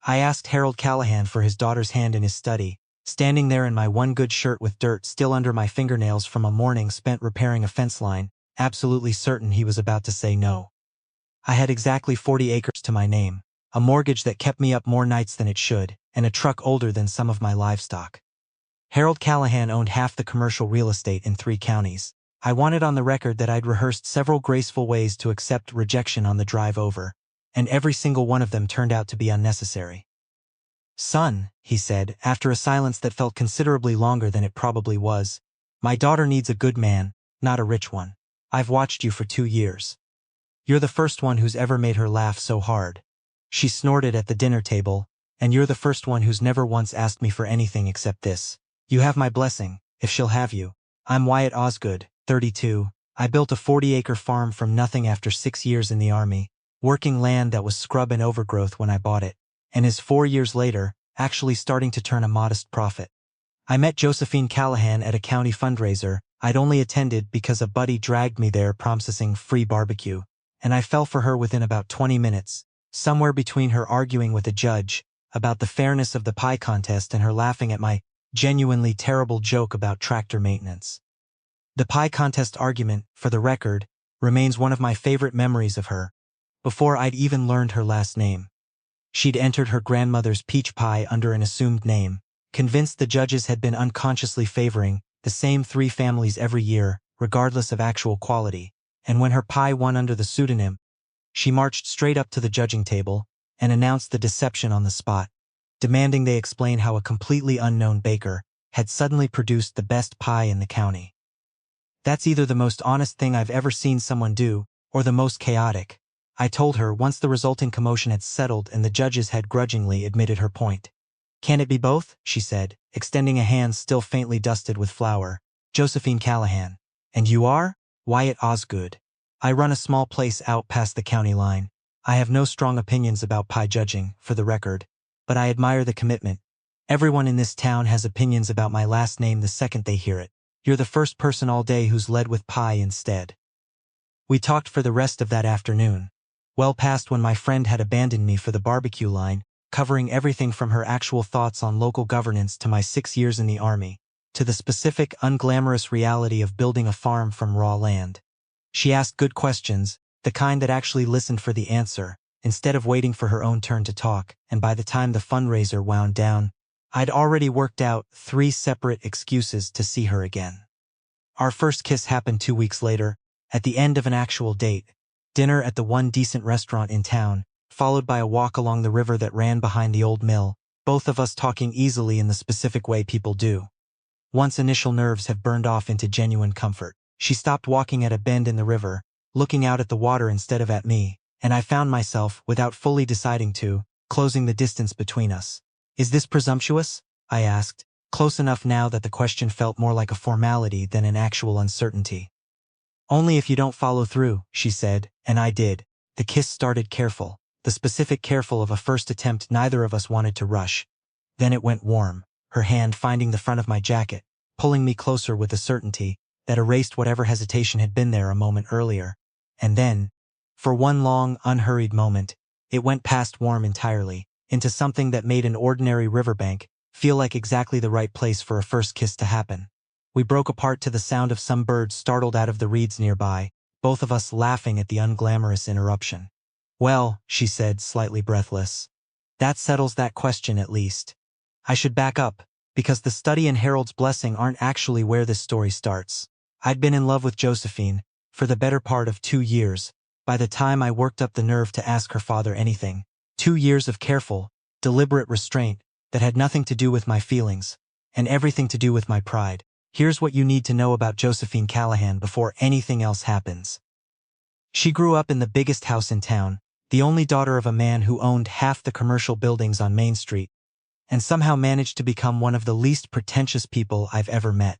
I asked Harold Callahan for his daughter's hand in his study, standing there in my one good shirt with dirt still under my fingernails from a morning spent repairing a fence line, absolutely certain he was about to say no. I had exactly 40 acres to my name, a mortgage that kept me up more nights than it should, and a truck older than some of my livestock. Harold Callahan owned half the commercial real estate in 3 counties. I wanted on the record that I'd rehearsed several graceful ways to accept rejection on the drive over, and every single one of them turned out to be unnecessary. "Son," he said, after a silence that felt considerably longer than it probably was, "my daughter needs a good man, not a rich one. I've watched you for 2 years. You're the first one who's ever made her laugh so hard. She snorted at the dinner table, and you're the first one who's never once asked me for anything except this. You have my blessing, if she'll have you. I'm Wyatt Osgood, 32. I built a 40-acre farm from nothing after 6 years in the Army, working land that was scrub and overgrowth when I bought it, and is 4 years later, actually starting to turn a modest profit. I met Josephine Callahan at a county fundraiser I'd only attended because a buddy dragged me there promising free barbecue, and I fell for her within about 20 minutes, somewhere between her arguing with a judge about the fairness of the pie contest and her laughing at my genuinely terrible joke about tractor maintenance. The pie contest argument, for the record, remains one of my favorite memories of her, before I'd even learned her last name. She'd entered her grandmother's peach pie under an assumed name, convinced the judges had been unconsciously favoring the same 3 families every year, regardless of actual quality, and when her pie won under the pseudonym, she marched straight up to the judging table and announced the deception on the spot, demanding they explain how a completely unknown baker had suddenly produced the best pie in the county. "That's either the most honest thing I've ever seen someone do, or the most chaotic," I told her once the resulting commotion had settled and the judges had grudgingly admitted her point. "Can it be both?" she said, extending a hand still faintly dusted with flour. "Josephine Callahan. And you are?" "Wyatt Osgood. I run a small place out past the county line. I have no strong opinions about pie judging, for the record, but I admire the commitment. Everyone in this town has opinions about my last name the second they hear it. You're the first person all day who's led with pie instead." We talked for the rest of that afternoon, well past when my friend had abandoned me for the barbecue line, covering everything from her actual thoughts on local governance to my 6 years in the Army, to the specific, unglamorous reality of building a farm from raw land. She asked good questions, the kind that actually listened for the answer, instead of waiting for her own turn to talk, and by the time the fundraiser wound down, I'd already worked out 3 separate excuses to see her again. Our first kiss happened 2 weeks later, at the end of an actual date, dinner at the one decent restaurant in town, followed by a walk along the river that ran behind the old mill, both of us talking easily in the specific way people do. Once initial nerves have burned off into genuine comfort. She stopped walking at a bend in the river, looking out at the water instead of at me, and I found myself, without fully deciding to, closing the distance between us. "Is this presumptuous?" I asked, close enough now that the question felt more like a formality than an actual uncertainty. "Only if you don't follow through," she said, and I did. The kiss started careful, the specific careful of a first attempt neither of us wanted to rush. Then it went warm, her hand finding the front of my jacket, pulling me closer with a certainty that erased whatever hesitation had been there a moment earlier. And then, for one long, unhurried moment, it went past warm entirely, into something that made an ordinary riverbank feel like exactly the right place for a first kiss to happen. We broke apart to the sound of some birds startled out of the reeds nearby, both of us laughing at the unglamorous interruption. "Well," she said, slightly breathless, "that settles that question at least. I should back up, because the study and Harold's blessing aren't actually where this story starts. I'd been in love with Josephine for the better part of 2 years by the time I worked up the nerve to ask her father anything. 2 years of careful, deliberate restraint that had nothing to do with my feelings and everything to do with my pride. Here's what you need to know about Josephine Callahan before anything else happens. She grew up in the biggest house in town, the only daughter of a man who owned half the commercial buildings on Main Street, and somehow managed to become one of the least pretentious people I've ever met.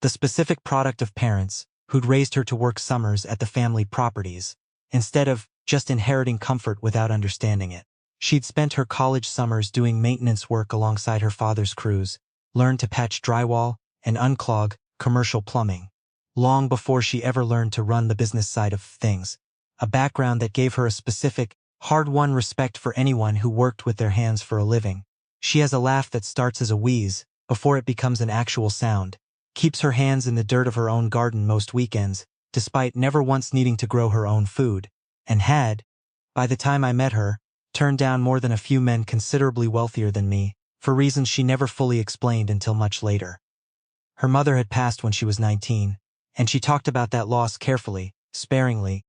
The specific product of parents who'd raised her to work summers at the family properties, instead of just inheriting comfort without understanding it. She'd spent her college summers doing maintenance work alongside her father's crews, learned to patch drywall and unclog commercial plumbing, long before she ever learned to run the business side of things, a background that gave her a specific, hard-won respect for anyone who worked with their hands for a living. She has a laugh that starts as a wheeze, before it becomes an actual sound, keeps her hands in the dirt of her own garden most weekends, despite never once needing to grow her own food, and had, by the time I met her, turned down more than a few men considerably wealthier than me, for reasons she never fully explained until much later. Her mother had passed when she was 19, and she talked about that loss carefully, sparingly,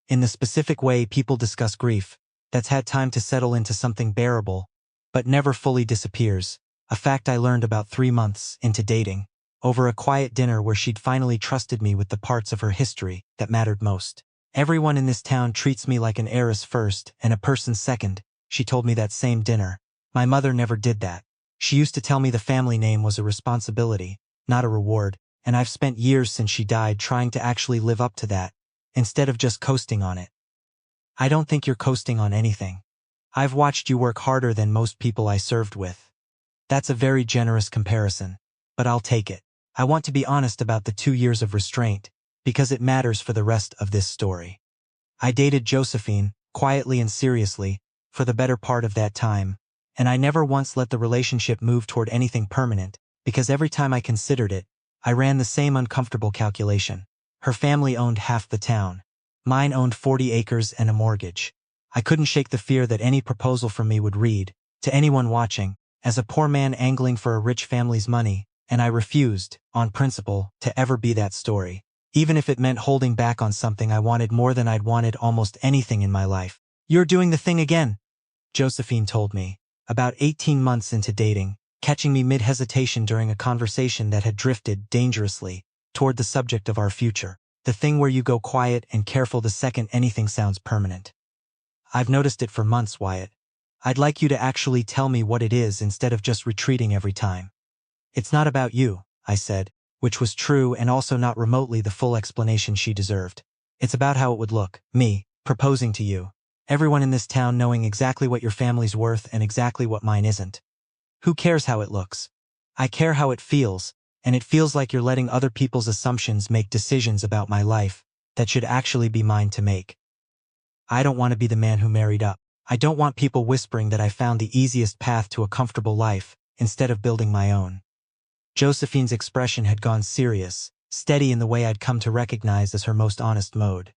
in the specific way people discuss grief, that's had time to settle into something bearable, but never fully disappears, a fact I learned about 3 months into dating, over a quiet dinner where she'd finally trusted me with the parts of her history that mattered most. Everyone in this town treats me like an heiress first and a person second, she told me that same dinner. My mother never did that. She used to tell me the family name was a responsibility, not a reward, and I've spent years since she died trying to actually live up to that, instead of just coasting on it. I don't think you're coasting on anything. I've watched you work harder than most people I served with. That's a very generous comparison, but I'll take it. I want to be honest about the 2 years of restraint, because it matters for the rest of this story. I dated Josephine, quietly and seriously, for the better part of that time, and I never once let the relationship move toward anything permanent, because every time I considered it, I ran the same uncomfortable calculation. Her family owned half the town. Mine owned 40 acres and a mortgage. I couldn't shake the fear that any proposal from me would read, to anyone watching, as a poor man angling for a rich family's money, and I refused, on principle, to ever be that story, even if it meant holding back on something I wanted more than I'd wanted almost anything in my life. "You're doing the thing again," Josephine told me, about 18 months into dating, catching me mid-hesitation during a conversation that had drifted dangerously toward the subject of our future. "The thing where you go quiet and careful the second anything sounds permanent. I've noticed it for months, Wyatt. I'd like you to actually tell me what it is instead of just retreating every time." "It's not about you," I said, which was true and also not remotely the full explanation she deserved. "It's about how it would look, me, proposing to you. Everyone in this town knowing exactly what your family's worth and exactly what mine isn't. Who cares how it looks? I care how it feels, and it feels like you're letting other people's assumptions make decisions about my life that should actually be mine to make. I don't want to be the man who married up. I don't want people whispering that I found the easiest path to a comfortable life instead of building my own." Josephine's expression had gone serious, steady in the way I'd come to recognize as her most honest mode.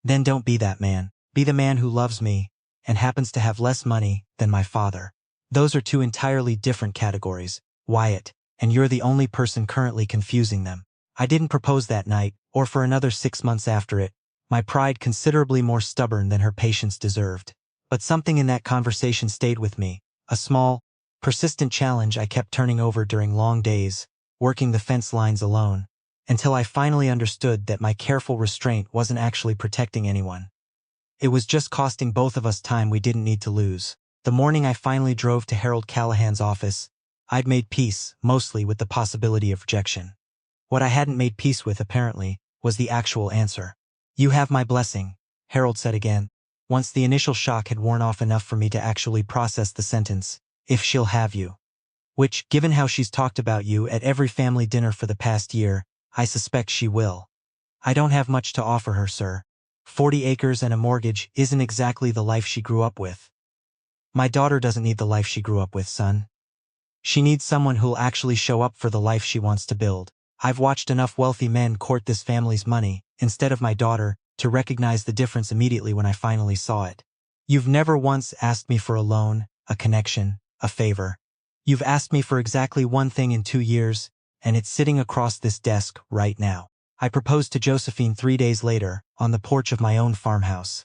"Then don't be that man. Be the man who loves me and happens to have less money than my father. Those are 2 entirely different categories, Wyatt, and you're the only person currently confusing them." I didn't propose that night, or for another 6 months after it, my pride considerably more stubborn than her patience deserved. But something in that conversation stayed with me, a small, persistent challenge I kept turning over during long days, working the fence lines alone, until I finally understood that my careful restraint wasn't actually protecting anyone. It was just costing both of us time we didn't need to lose. The morning I finally drove to Harold Callahan's office, I'd made peace, mostly with the possibility of rejection. What I hadn't made peace with, apparently, was the actual answer. "You have my blessing," Harold said again, once the initial shock had worn off enough for me to actually process the sentence, "if she'll have you." Which, given how she's talked about you at every family dinner for the past year, I suspect she will. "I don't have much to offer her, sir. 40 acres and a mortgage isn't exactly the life she grew up with." "My daughter doesn't need the life she grew up with, son. She needs someone who'll actually show up for the life she wants to build. I've watched enough wealthy men court this family's money, instead of my daughter, to recognize the difference immediately when I finally saw it. You've never once asked me for a loan, a connection, a favor. You've asked me for exactly one thing in 2 years, and it's sitting across this desk right now." I proposed to Josephine 3 days later, on the porch of my own farmhouse.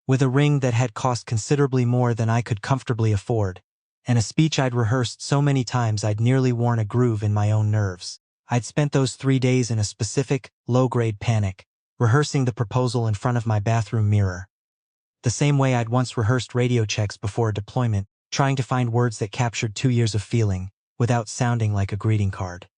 With a ring that had cost considerably more than I could comfortably afford, and a speech I'd rehearsed so many times I'd nearly worn a groove in my own nerves. I'd spent those 3 days in a specific, low-grade panic, rehearsing the proposal in front of my bathroom mirror. The same way I'd once rehearsed radio checks before a deployment, trying to find words that captured 2 years of feeling, without sounding like a greeting card.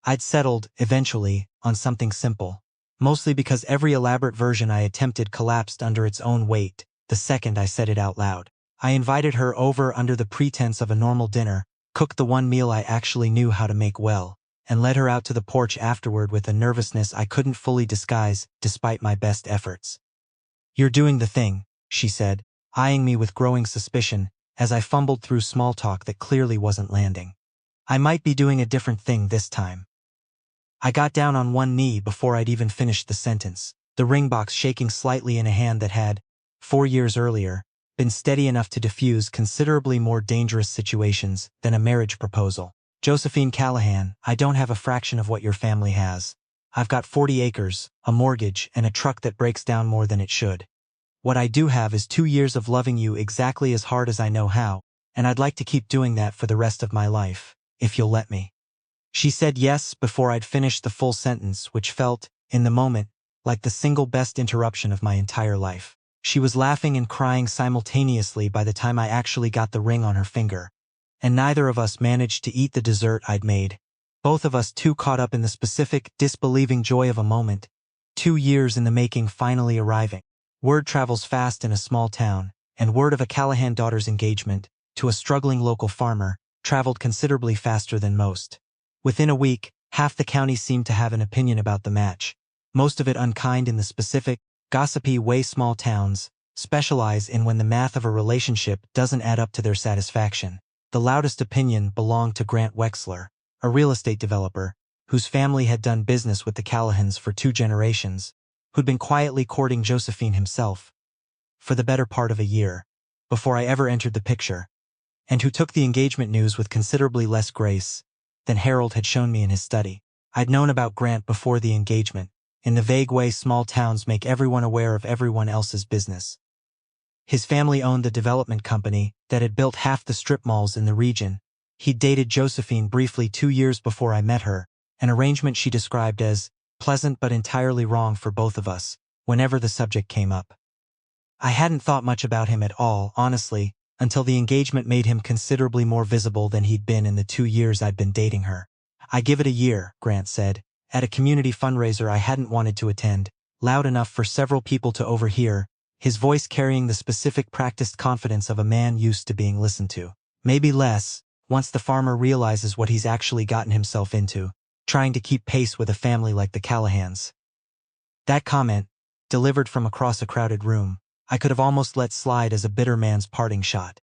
I'd settled, eventually, on something simple, mostly because every elaborate version I attempted collapsed under its own weight the second I said it out loud. I invited her over under the pretense of a normal dinner, cooked the one meal I actually knew how to make well, and led her out to the porch afterward with a nervousness I couldn't fully disguise despite my best efforts. "You're doing the thing," she said, eyeing me with growing suspicion as I fumbled through small talk that clearly wasn't landing. I might be doing a different thing this time. I got down on one knee before I'd even finished the sentence, the ring box shaking slightly in a hand that had, 4 years earlier, been steady enough to diffuse considerably more dangerous situations than a marriage proposal. Josephine Callahan, I don't have a fraction of what your family has. I've got 40 acres, a mortgage, and a truck that breaks down more than it should. What I do have is 2 years of loving you exactly as hard as I know how, and I'd like to keep doing that for the rest of my life, if you'll let me. She said yes before I'd finished the full sentence, which felt, in the moment, like the single best interruption of my entire life. She was laughing and crying simultaneously by the time I actually got the ring on her finger, and neither of us managed to eat the dessert I'd made. Both of us too caught up in the specific, disbelieving joy of a moment, 2 years in the making finally arriving. Word travels fast in a small town, and word of a Callahan daughter's engagement, to a struggling local farmer, traveled considerably faster than most. Within a week, half the county seemed to have an opinion about the match, most of it unkind in the specific, gossipy way small towns specialize in when the math of a relationship doesn't add up to their satisfaction. The loudest opinion belonged to Grant Wexler, a real estate developer, whose family had done business with the Callahans for 2 generations, who'd been quietly courting Josephine himself for the better part of a year, before I ever entered the picture, and who took the engagement news with considerably less grace than Harold had shown me in his study. I'd known about Grant before the engagement, in the vague way small towns make everyone aware of everyone else's business. His family owned the development company that had built half the strip malls in the region. He'd dated Josephine briefly 2 years before I met her, an arrangement she described as pleasant but entirely wrong for both of us, whenever the subject came up. I hadn't thought much about him at all, honestly, until the engagement made him considerably more visible than he'd been in the 2 years I'd been dating her. "I give it a year," Grant said, at a community fundraiser I hadn't wanted to attend, loud enough for several people to overhear, his voice carrying the specific practiced confidence of a man used to being listened to. Maybe less, once the farmer realizes what he's actually gotten himself into, trying to keep pace with a family like the Callahans. That comment, delivered from across a crowded room, I could have almost let slide as a bitter man's parting shot.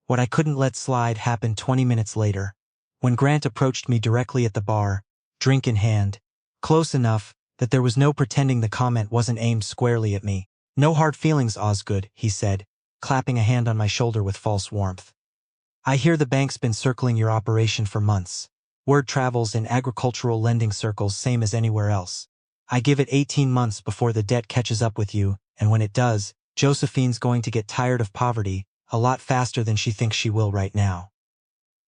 What I couldn't let slide happened 20 minutes later, when Grant approached me directly at the bar, drink in hand, close enough that there was no pretending the comment wasn't aimed squarely at me. "No hard feelings, Osgood," he said, clapping a hand on my shoulder with false warmth. "I hear the bank's been circling your operation for months. Word travels in agricultural lending circles same as anywhere else. I give it 18 months before the debt catches up with you, and when it does, Josephine's going to get tired of poverty, a lot faster than she thinks she will right now.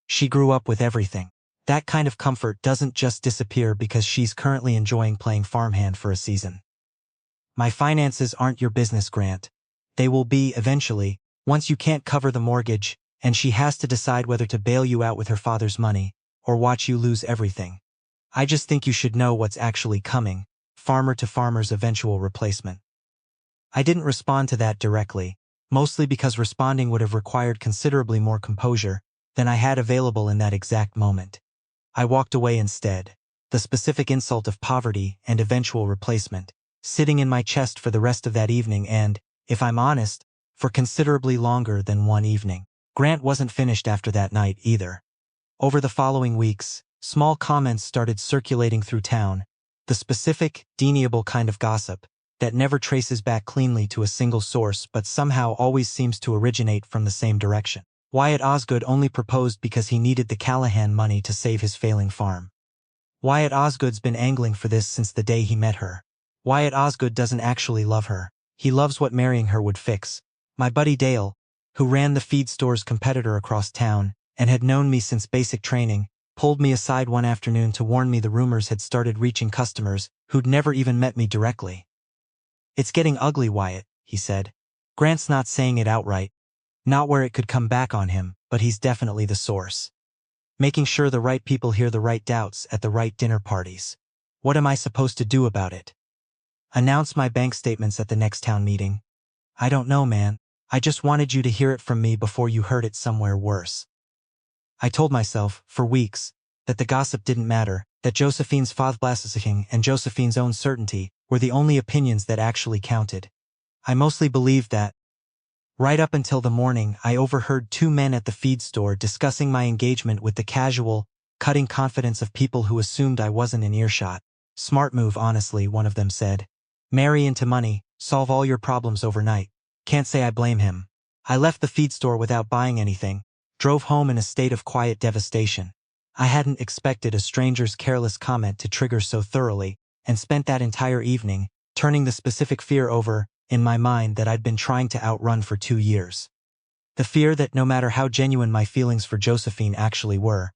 She grew up with everything. That kind of comfort doesn't just disappear because she's currently enjoying playing farmhand for a season. My finances aren't your business, Grant. They will be eventually, once you can't cover the mortgage, and she has to decide whether to bail you out with her father's money, or watch you lose everything. I just think you should know what's actually coming, farmer to farmer's eventual replacement." I didn't respond to that directly, mostly because responding would have required considerably more composure than I had available in that exact moment. I walked away instead, the specific insult of poverty and eventual replacement sitting in my chest for the rest of that evening and, if I'm honest, for considerably longer than one evening. Grant wasn't finished after that night either. Over the following weeks, small comments started circulating through town, the specific, deniable kind of gossip that never traces back cleanly to a single source but somehow always seems to originate from the same direction. Wyatt Osgood only proposed because he needed the Callahan money to save his failing farm. Wyatt Osgood's been angling for this since the day he met her. Wyatt Osgood doesn't actually love her. He loves what marrying her would fix. My buddy Dale, who ran the feed store's competitor across town and had known me since basic training, pulled me aside one afternoon to warn me the rumors had started reaching customers who'd never even met me directly. "It's getting ugly, Wyatt," he said. "Grant's not saying it outright, not where it could come back on him, but he's definitely the source. Making sure the right people hear the right doubts at the right dinner parties. What am I supposed to do about it? Announce my bank statements at the next town meeting? I don't know, man. I just wanted you to hear it from me before you heard it somewhere worse." I told myself, for weeks, that the gossip didn't matter, that Josephine's fatblasking and Josephine's own certainty were the only opinions that actually counted. I mostly believed that. Right up until the morning, I overheard two men at the feed store discussing my engagement with the casual, cutting confidence of people who assumed I wasn't in earshot. Smart move, honestly, one of them said. Marry into money, solve all your problems overnight. Can't say I blame him. I left the feed store without buying anything, drove home in a state of quiet devastation. I hadn't expected a stranger's careless comment to trigger so thoroughly, and spent that entire evening, turning the specific fear over, in my mind, that I'd been trying to outrun for 2 years. The fear that no matter how genuine my feelings for Josephine actually were,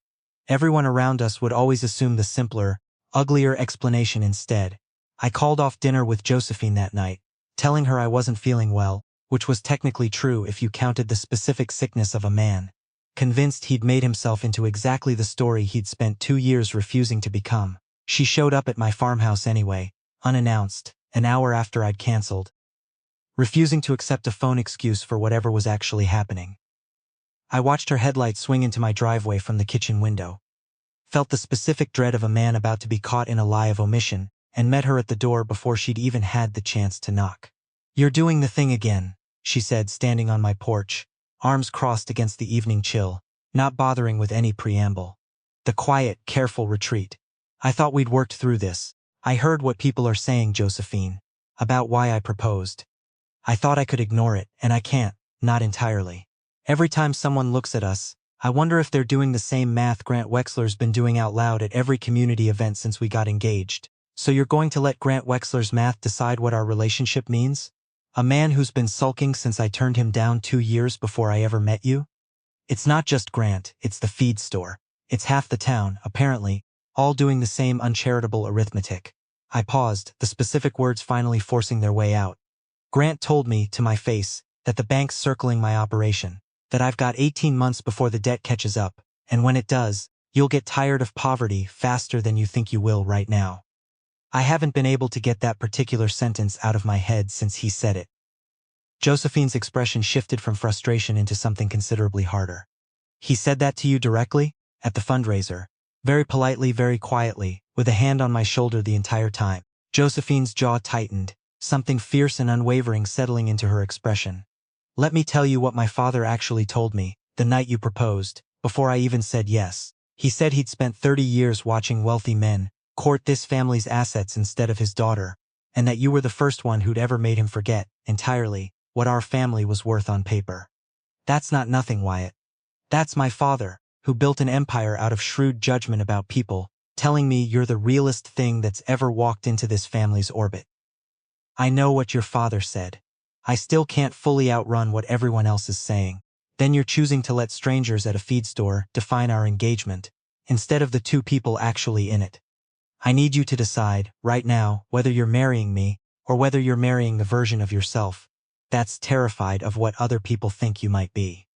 everyone around us would always assume the simpler, uglier explanation instead. I called off dinner with Josephine that night, telling her I wasn't feeling well, which was technically true if you counted the specific sickness of a man, convinced he'd made himself into exactly the story he'd spent 2 years refusing to become. She showed up at my farmhouse anyway, unannounced, an hour after I'd canceled, refusing to accept a phone excuse for whatever was actually happening. I watched her headlights swing into my driveway from the kitchen window, felt the specific dread of a man about to be caught in a lie of omission, and met her at the door before she'd even had the chance to knock. "You're doing the thing again," she said, standing on my porch, arms crossed against the evening chill, not bothering with any preamble. The quiet, careful retreat. "I thought we'd worked through this. I heard what people are saying, Josephine, about why I proposed. I thought I could ignore it, and I can't, not entirely. Every time someone looks at us, I wonder if they're doing the same math Grant Wexler's been doing out loud at every community event since we got engaged. So you're going to let Grant Wexler's math decide what our relationship means? A man who's been sulking since I turned him down 2 years before I ever met you? It's not just Grant, it's the feed store. It's half the town, apparently, all doing the same uncharitable arithmetic." I paused, the specific words finally forcing their way out. "Grant told me, to my face, that the bank's circling my operation, that I've got 18 months before the debt catches up, and when it does, you'll get tired of poverty faster than you think you will right now." I haven't been able to get that particular sentence out of my head since he said it. Josephine's expression shifted from frustration into something considerably harder. "He said that to you directly? At the fundraiser?" Very politely, very quietly, with a hand on my shoulder the entire time. Josephine's jaw tightened, something fierce and unwavering settling into her expression. "Let me tell you what my father actually told me, the night you proposed, before I even said yes. He said he'd spent 30 years watching wealthy men court this family's assets instead of his daughter, and that you were the first one who'd ever made him forget, entirely, what our family was worth on paper. That's not nothing, Wyatt. That's my father, who built an empire out of shrewd judgment about people, telling me you're the realest thing that's ever walked into this family's orbit. I know what your father said. I still can't fully outrun what everyone else is saying. Then you're choosing to let strangers at a feed store define our engagement, instead of the two people actually in it. I need you to decide, right now, whether you're marrying me, or whether you're marrying the version of yourself that's terrified of what other people think you might be."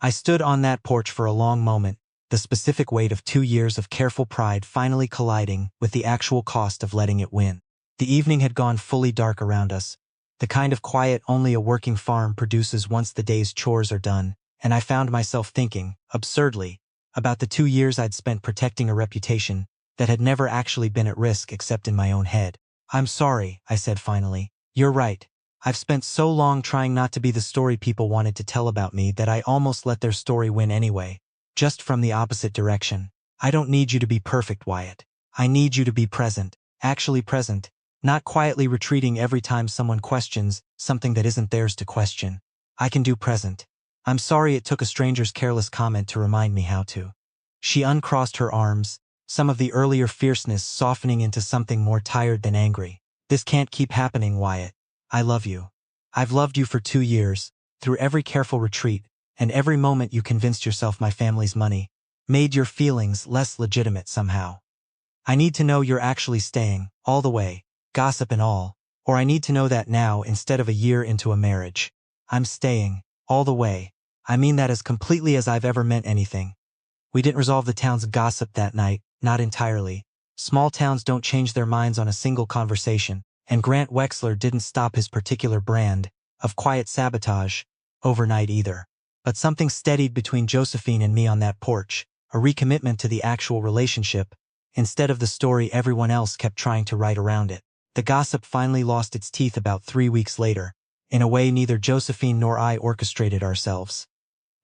I stood on that porch for a long moment, the specific weight of 2 years of careful pride finally colliding with the actual cost of letting it win. The evening had gone fully dark around us, the kind of quiet only a working farm produces once the day's chores are done, and I found myself thinking, absurdly, about the 2 years I'd spent protecting a reputation that had never actually been at risk except in my own head. "I'm sorry," I said finally. "You're right. I've spent so long trying not to be the story people wanted to tell about me that I almost let their story win anyway, just from the opposite direction. I don't need you to be perfect, Wyatt. I need you to be present, actually present, not quietly retreating every time someone questions something that isn't theirs to question. I can do present. I'm sorry it took a stranger's careless comment to remind me how to." She uncrossed her arms, some of the earlier fierceness softening into something more tired than angry. "This can't keep happening, Wyatt. I love you. I've loved you for 2 years, through every careful retreat, and every moment you convinced yourself my family's money made your feelings less legitimate somehow. I need to know you're actually staying, all the way, gossip and all, or I need to know that now instead of a year into a marriage. I'm staying, all the way. I mean that as completely as I've ever meant anything." We didn't resolve the town's gossip that night, not entirely. Small towns don't change their minds on a single conversation, and Grant Wexler didn't stop his particular brand of quiet sabotage overnight either. But something steadied between Josephine and me on that porch, a recommitment to the actual relationship, instead of the story everyone else kept trying to write around it. The gossip finally lost its teeth about 3 weeks later, in a way neither Josephine nor I orchestrated ourselves.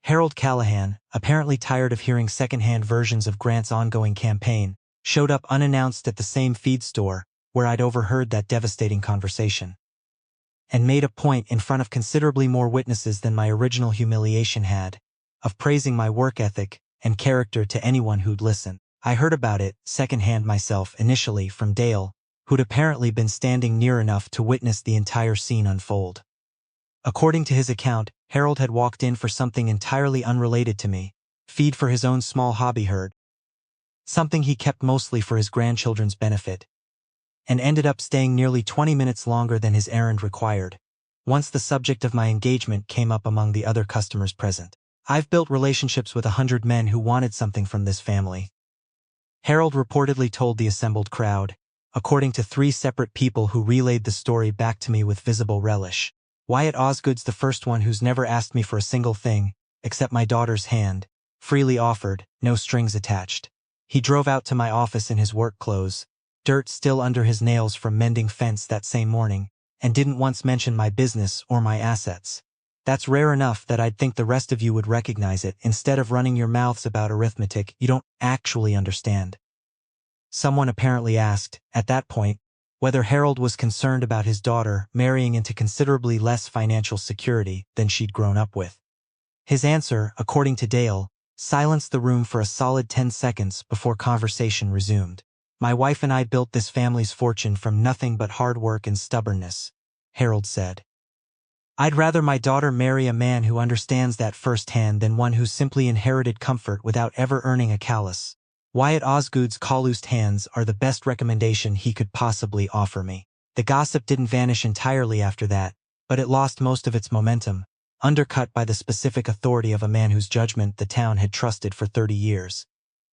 Harold Callahan, apparently tired of hearing second-hand versions of Grant's ongoing campaign, showed up unannounced at the same feed store where I'd overheard that devastating conversation, and made a point in front of considerably more witnesses than my original humiliation had, of praising my work ethic and character to anyone who'd listen. I heard about it secondhand myself initially from Dale, who'd apparently been standing near enough to witness the entire scene unfold. According to his account, Harold had walked in for something entirely unrelated to me, feed for his own small hobby herd, something he kept mostly for his grandchildren's benefit, and ended up staying nearly 20 minutes longer than his errand required, once the subject of my engagement came up among the other customers present. I've built relationships with 100 men who wanted something from this family, Harold reportedly told the assembled crowd, according to 3 separate people who relayed the story back to me with visible relish. Wyatt Osgood's the first one who's never asked me for a single thing, except my daughter's hand, freely offered, no strings attached. He drove out to my office in his work clothes, dirt still under his nails from mending fence that same morning, and didn't once mention my business or my assets. That's rare enough that I'd think the rest of you would recognize it instead of running your mouths about arithmetic you don't actually understand. Someone apparently asked, at that point, whether Harold was concerned about his daughter marrying into considerably less financial security than she'd grown up with. His answer, according to Dale, silenced the room for a solid 10 seconds before conversation resumed. My wife and I built this family's fortune from nothing but hard work and stubbornness, Harold said. I'd rather my daughter marry a man who understands that firsthand than one who simply inherited comfort without ever earning a callus. Wyatt Osgood's calloused hands are the best recommendation he could possibly offer me. The gossip didn't vanish entirely after that, but it lost most of its momentum, undercut by the specific authority of a man whose judgment the town had trusted for 30 years.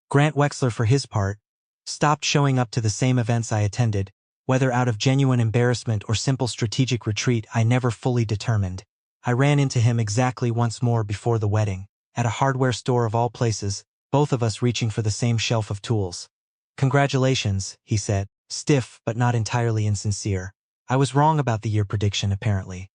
Grant Wexler, for his part, stopped showing up to the same events I attended, whether out of genuine embarrassment or simple strategic retreat I never fully determined. I ran into him exactly once more before the wedding, at a hardware store of all places, both of us reaching for the same shelf of tools. Congratulations, he said, stiff but not entirely insincere. I was wrong about the year prediction apparently.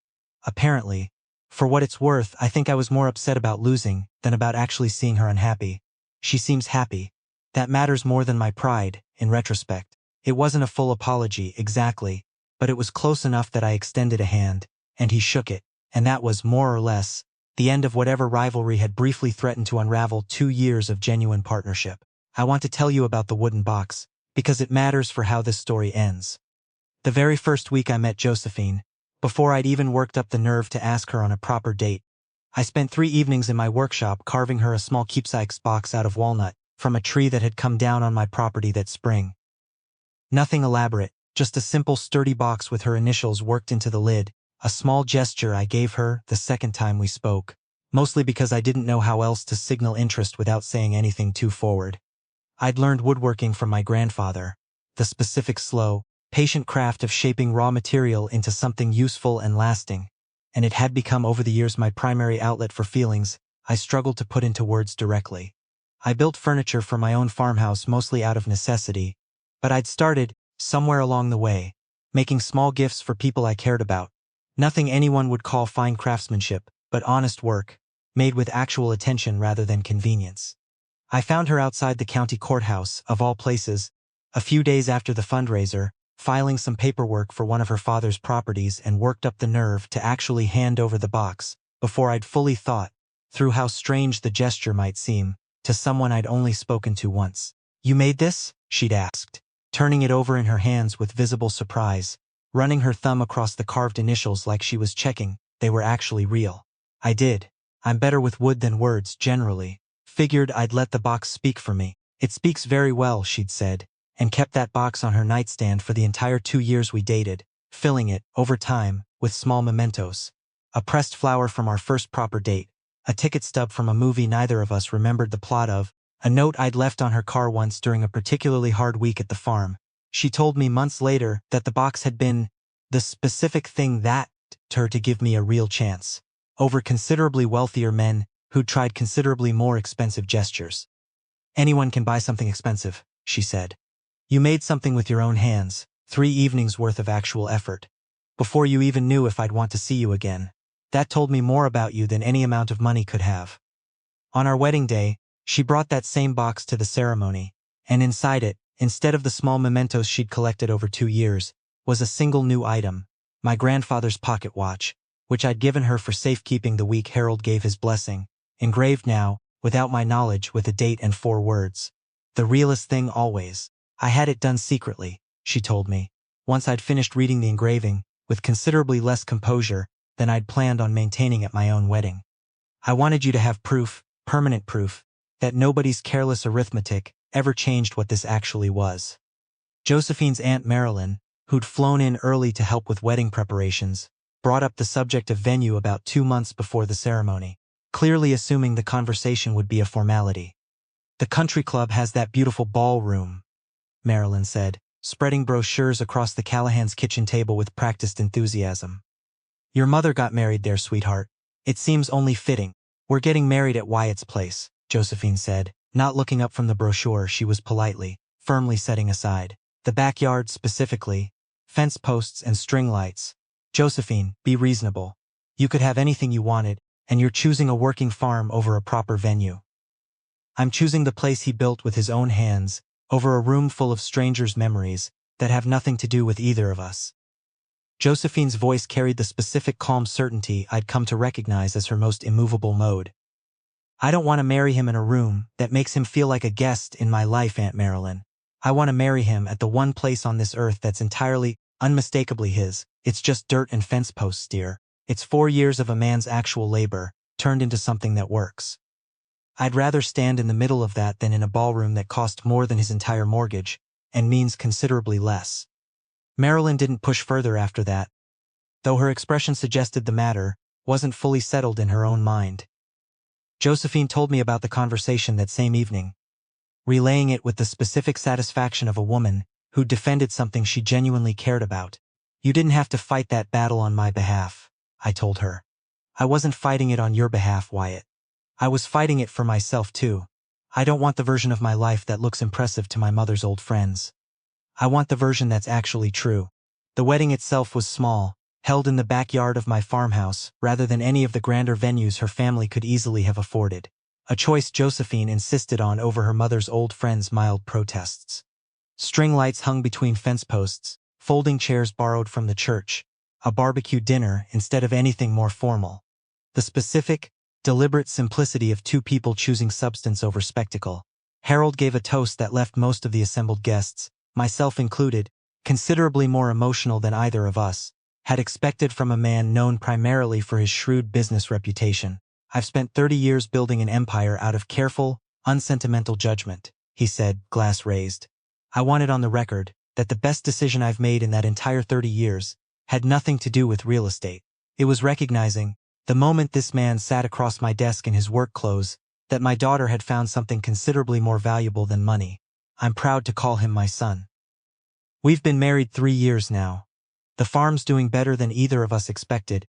Apparently. For what it's worth, I think I was more upset about losing than about actually seeing her unhappy. She seems happy. That matters more than my pride, in retrospect. It wasn't a full apology, exactly, but it was close enough that I extended a hand, and he shook it, and that was, more or less, the end of whatever rivalry had briefly threatened to unravel 2 years of genuine partnership. I want to tell you about the wooden box, because it matters for how this story ends. The very first week I met Josephine, before I'd even worked up the nerve to ask her on a proper date, I spent 3 evenings in my workshop carving her a small keepsakes box out of walnut from a tree that had come down on my property that spring. Nothing elaborate, just a simple sturdy box with her initials worked into the lid, a small gesture I gave her the second time we spoke, mostly because I didn't know how else to signal interest without saying anything too forward. I'd learned woodworking from my grandfather, the specific slow, patient craft of shaping raw material into something useful and lasting, and it had become over the years my primary outlet for feelings I struggled to put into words directly. I built furniture for my own farmhouse mostly out of necessity, but I'd started, somewhere along the way, making small gifts for people I cared about. Nothing anyone would call fine craftsmanship, but honest work, made with actual attention rather than convenience. I found her outside the county courthouse, of all places, a few days after the fundraiser, filing some paperwork for one of her father's properties and worked up the nerve to actually hand over the box, before I'd fully thought through how strange the gesture might seem to someone I'd only spoken to once. "You made this?" she'd asked, turning it over in her hands with visible surprise, running her thumb across the carved initials like she was checking they were actually real. I did. I'm better with wood than words, generally. Figured I'd let the box speak for me. "It speaks very well," she'd said, and kept that box on her nightstand for the entire 2 years we dated, filling it, over time, with small mementos. A pressed flower from our first proper date, a ticket stub from a movie neither of us remembered the plot of, a note I'd left on her car once during a particularly hard week at the farm. She told me months later that the box had been the specific thing that her to give me a real chance over considerably wealthier men who'd tried considerably more expensive gestures. "Anyone can buy something expensive," she said. "You made something with your own hands, 3 evenings worth of actual effort. before you even knew if I'd want to see you again. That told me more about you than any amount of money could have. On our wedding day, she brought that same box to the ceremony, and inside it, instead of the small mementos she'd collected over 2 years, was a single new item, my grandfather's pocket watch, which I'd given her for safekeeping the week Harold gave his blessing, engraved now, without my knowledge, with a date and 4 words. The realest thing always. I had it done secretly, she told me, once I'd finished reading the engraving, with considerably less composure than I'd planned on maintaining at my own wedding. I wanted you to have proof, permanent proof, that nobody's careless arithmetic ever changed what this actually was. Josephine's Aunt Marilyn, who'd flown in early to help with wedding preparations, brought up the subject of venue about 2 months before the ceremony, clearly assuming the conversation would be a formality. The country club has that beautiful ballroom, Marilyn said, spreading brochures across the Callahan's kitchen table with practiced enthusiasm. Your mother got married there, sweetheart. It seems only fitting. We're getting married at Wyatt's place, Josephine said, not looking up from the brochure she was politely, firmly setting aside. The backyard specifically, fence posts and string lights. Josephine, be reasonable. You could have anything you wanted, and you're choosing a working farm over a proper venue. I'm choosing the place he built with his own hands, over a room full of strangers' memories that have nothing to do with either of us. Josephine's voice carried the specific calm certainty I'd come to recognize as her most immovable mode. I don't want to marry him in a room that makes him feel like a guest in my life, Aunt Marilyn. I want to marry him at the one place on this earth that's entirely, unmistakably his. It's just dirt and fence posts, dear. It's 4 years of a man's actual labor, turned into something that works. I'd rather stand in the middle of that than in a ballroom that cost more than his entire mortgage, and means considerably less. Marilyn didn't push further after that, though her expression suggested the matter wasn't fully settled in her own mind. Josephine told me about the conversation that same evening, relaying it with the specific satisfaction of a woman who'd defended something she genuinely cared about. You didn't have to fight that battle on my behalf, I told her. I wasn't fighting it on your behalf, Wyatt. I was fighting it for myself too. I don't want the version of my life that looks impressive to my mother's old friends. I want the version that's actually true. The wedding itself was small, held in the backyard of my farmhouse, rather than any of the grander venues her family could easily have afforded. A choice Josephine insisted on over her mother's old friends' mild protests. String lights hung between fence posts, folding chairs borrowed from the church, a barbecue dinner instead of anything more formal. The specific, deliberate simplicity of 2 people choosing substance over spectacle. Harold gave a toast that left most of the assembled guests, myself included, considerably more emotional than either of us had expected from a man known primarily for his shrewd business reputation. I've spent 30 years building an empire out of careful, unsentimental judgment, he said, glass raised. I want it on the record that the best decision I've made in that entire 30 years had nothing to do with real estate. It was recognizing, the moment this man sat across my desk in his work clothes, that my daughter had found something considerably more valuable than money. I'm proud to call him my son. We've been married 3 years now. The farm's doing better than either of us expected.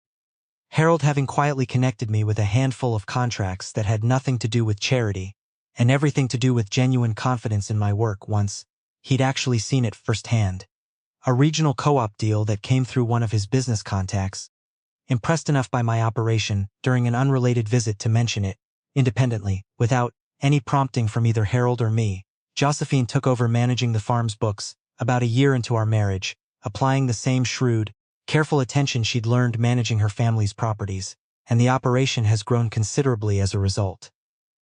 Harold having quietly connected me with a handful of contracts that had nothing to do with charity, and everything to do with genuine confidence in my work once he'd actually seen it firsthand. A regional co-op deal that came through one of his business contacts, impressed enough by my operation during an unrelated visit to mention it, independently, without any prompting from either Harold or me. Josephine took over managing the farm's books about a year into our marriage, applying the same shrewd, careful attention she'd learned managing her family's properties, and the operation has grown considerably as a result.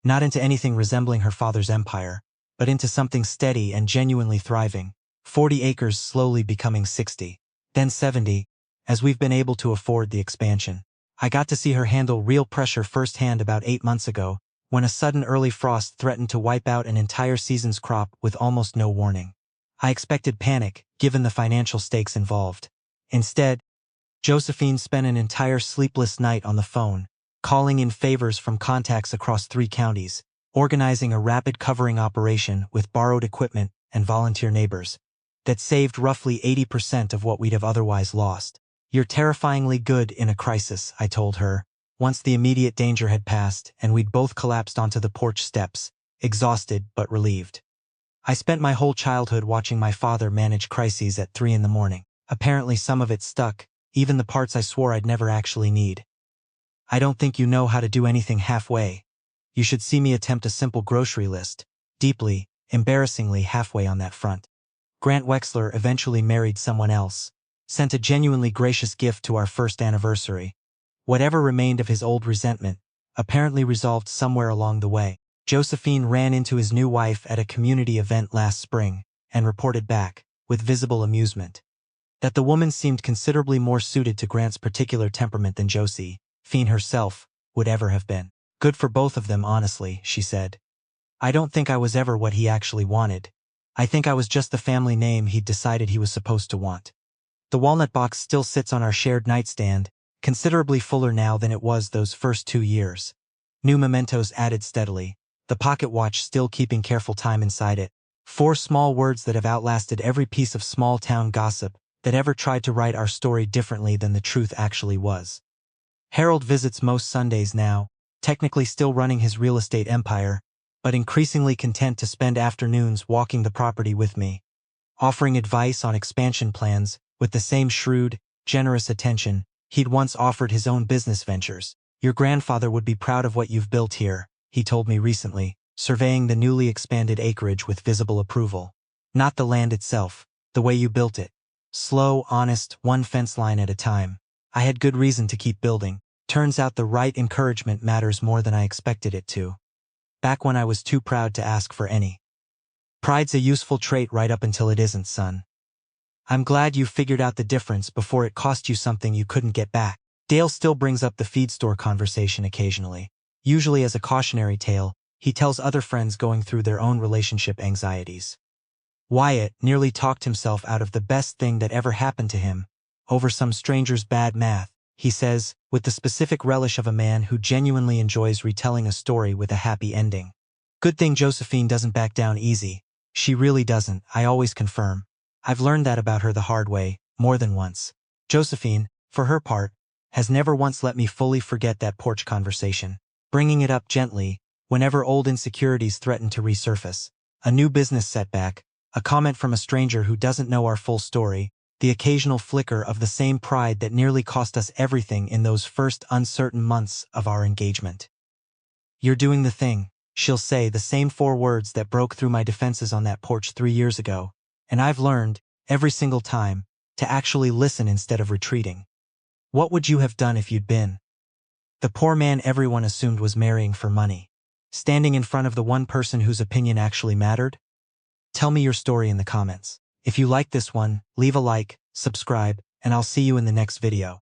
Not into anything resembling her father's empire, but into something steady and genuinely thriving, 40 acres slowly becoming 60, then 70, as we've been able to afford the expansion. I got to see her handle real pressure firsthand about 8 months ago, when a sudden early frost threatened to wipe out an entire season's crop with almost no warning. I expected panic, given the financial stakes involved. Instead, Josephine spent an entire sleepless night on the phone, calling in favors from contacts across 3 counties, organizing a rapid covering operation with borrowed equipment and volunteer neighbors that saved roughly 80% of what we'd have otherwise lost. You're terrifyingly good in a crisis, I told her, once the immediate danger had passed and we'd both collapsed onto the porch steps, exhausted but relieved. I spent my whole childhood watching my father manage crises at 3 in the morning. Apparently some of it stuck, even the parts I swore I'd never actually need. I don't think you know how to do anything halfway. You should see me attempt a simple grocery list, deeply, embarrassingly halfway on that front. Grant Wexler eventually married someone else, sent a genuinely gracious gift to our first anniversary. Whatever remained of his old resentment, apparently resolved somewhere along the way. Josephine ran into his new wife at a community event last spring, and reported back, with visible amusement, that the woman seemed considerably more suited to Grant's particular temperament than Josephine herself would ever have been. Good for both of them, honestly, she said. I don't think I was ever what he actually wanted. I think I was just the family name he'd decided he was supposed to want. The walnut box still sits on our shared nightstand, considerably fuller now than it was those first 2 years. New mementos added steadily, the pocket watch still keeping careful time inside it. 4 small words that have outlasted every piece of small-town gossip that ever tried to write our story differently than the truth actually was. Harold visits most Sundays now, technically still running his real estate empire, but increasingly content to spend afternoons walking the property with me, offering advice on expansion plans with the same shrewd, generous attention he'd once offered his own business ventures. Your grandfather would be proud of what you've built here, he told me recently, surveying the newly expanded acreage with visible approval. Not the land itself, the way you built it. Slow, honest, one fence line at a time. I had good reason to keep building. Turns out the right encouragement matters more than I expected it to. Back when I was too proud to ask for any. Pride's a useful trait right up until it isn't, son. I'm glad you figured out the difference before it cost you something you couldn't get back. Dale still brings up the feed store conversation occasionally. Usually as a cautionary tale, he tells other friends going through their own relationship anxieties. Wyatt nearly talked himself out of the best thing that ever happened to him, over some stranger's bad math, he says, with the specific relish of a man who genuinely enjoys retelling a story with a happy ending. Good thing Josephine doesn't back down easy. She really doesn't, I always confirm. I've learned that about her the hard way, more than once. Josephine, for her part, has never once let me fully forget that porch conversation, bringing it up gently whenever old insecurities threaten to resurface. A new business setback, a comment from a stranger who doesn't know our full story, the occasional flicker of the same pride that nearly cost us everything in those first uncertain months of our engagement. You're doing the thing, she'll say, the same 4 words that broke through my defenses on that porch 3 years ago, and I've learned, every single time, to actually listen instead of retreating. What would you have done if you'd been the poor man everyone assumed was marrying for money, standing in front of the one person whose opinion actually mattered? Tell me your story in the comments. If you like this one, leave a like, subscribe, and I'll see you in the next video.